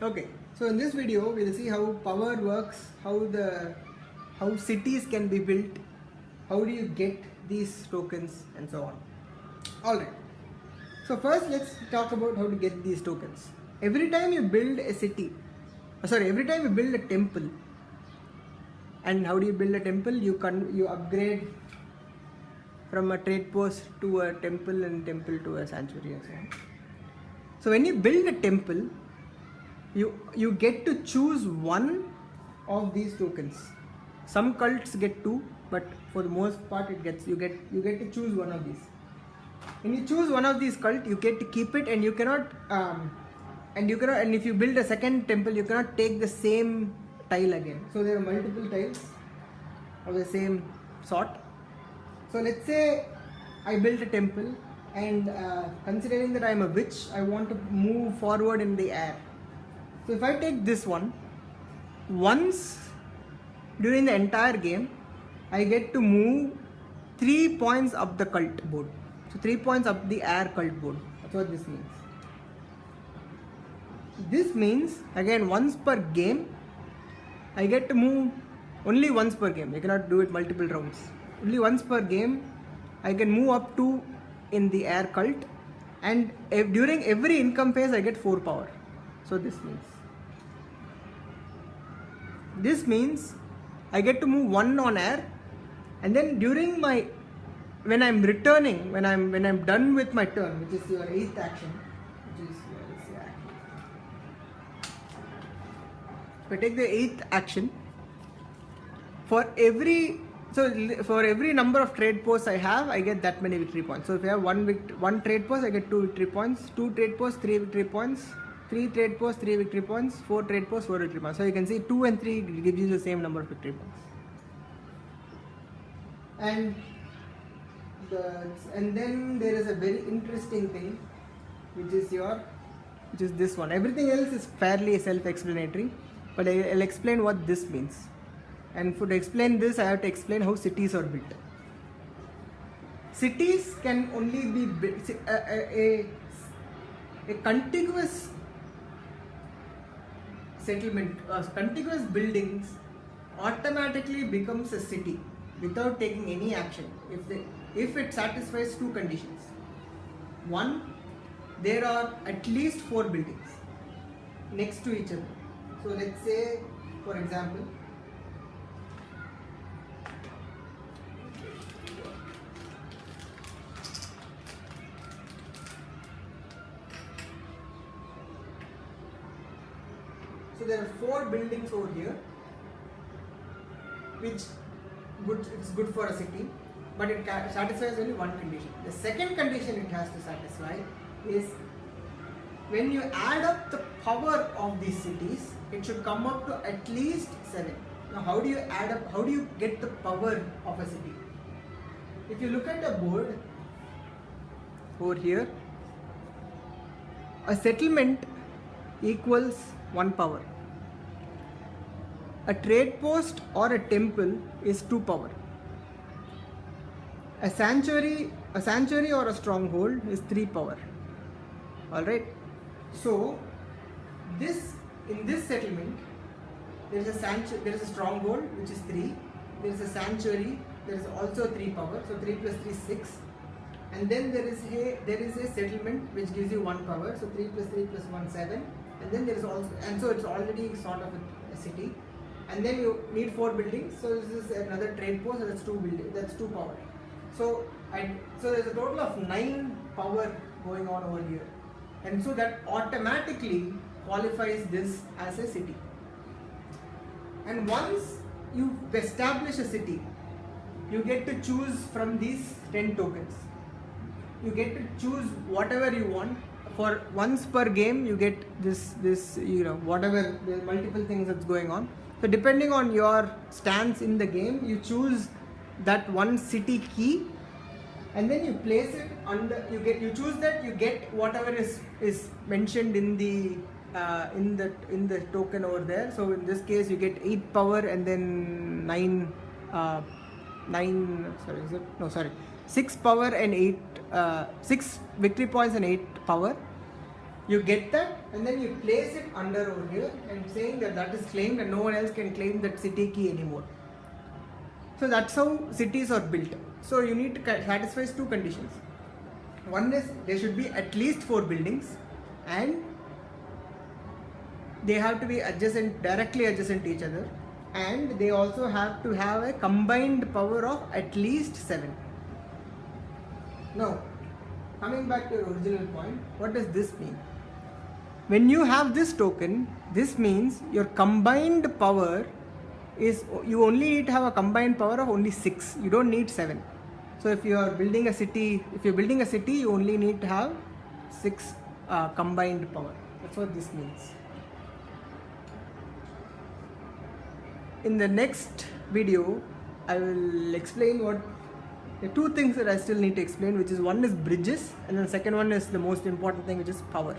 Okay, so in this video we'll see how power works, how cities can be built, how do you get these tokens and so on. Alright, so first let's talk about how to get these tokens. Every time you build a city, every time you build a temple, and how do you build a temple? You upgrade from a trade post to a temple and temple to a sanctuary and so on. So when you build a temple, you get to choose one of these tokens. Some cults get two, but for the most part you get to choose one of these. When you choose one of these cult, you get to keep it, and you cannot and if you build a second temple, you cannot take the same tile again. So there are multiple tiles of the same sort. So let's say I built a temple, and considering that I am a witch, I want to move forward in the air. So if I take this one, once during the entire game, I get to move 3 points up the cult board. So 3 points up the air cult board. That's what this means. This means, again, once per game, I get to move only once per game. You cannot do it multiple rounds. Only once per game, I can move up to in the air cult, and during every income phase, I get 4 power. So this means I get to move 1 on air, and then during when I'm returning, when I'm done with my turn, which is your 8th action, if I take the 8th action, for every number of trade posts I have, I get that many victory points. So if I have one trade post, I get 2 victory points, 2 trade posts, 3 victory points, 3 trade posts, 3 victory points, 4 trade posts, 4 victory points. So you can see 2 and 3 gives you the same number of victory points. And then there is a very interesting thing, which is this one. Everything else is fairly self-explanatory, but I'll explain what this means. And to explain this, I have to explain how cities are built. Cities can only be built, a contiguous settlement, contiguous buildings automatically becomes a city without taking any action if it satisfies 2 conditions. One, there are at least 4 buildings next to each other. So let's say, for example, so there are 4 buildings over here, which it's good for a city, but it satisfies only one condition. The second condition it has to satisfy is when you add up the power of these cities, it should come up to at least 7. Now how do you get the power of a city? If you look at the board over here, a settlement equals 1 power. A trade post or a temple is 2 power. A sanctuary or a stronghold is 3 power. Alright. So in this settlement, there is a stronghold, which is 3. There is a sanctuary, there is also 3 power. So 3 plus 3 is 6. And then there is a settlement which gives you 1 power. So 3 plus 3 plus 1 7. And then there is also, and so it's already sort of a city. And then you need 4 buildings. So this is another trade post. So that's 2 buildings. That's 2 power. So there's a total of 9 power going on over here. And so that automatically qualifies this as a city. And once you establish a city, you get to choose from these 10 tokens. You get to choose whatever you want. For once per game, you get this whatever, there are multiple things that's going on. So depending on your stance in the game, you choose that one city key, and then you place it under. You choose that. You get whatever is mentioned in the token over there. So in this case, you get 8 power and then 6 power and 8 6 victory points and 8 power. You get that, and then you place it under over here and saying that that is claimed and no one else can claim that city key anymore. So that's how cities are built. So you need to satisfy two conditions. One is there should be at least 4 buildings, and they have to be adjacent, directly adjacent to each other, and they also have to have a combined power of at least 7. Now, coming back to your original point, what does this mean? When you have this token, this means your combined power is, you only need to have a combined power of only 6. You don't need 7. So if you are building a city, you only need to have 6 combined power. That's what this means. In the next video, I will explain what the 2 things that I still need to explain, which is one is bridges, and then the second one is the most important thing, which is power.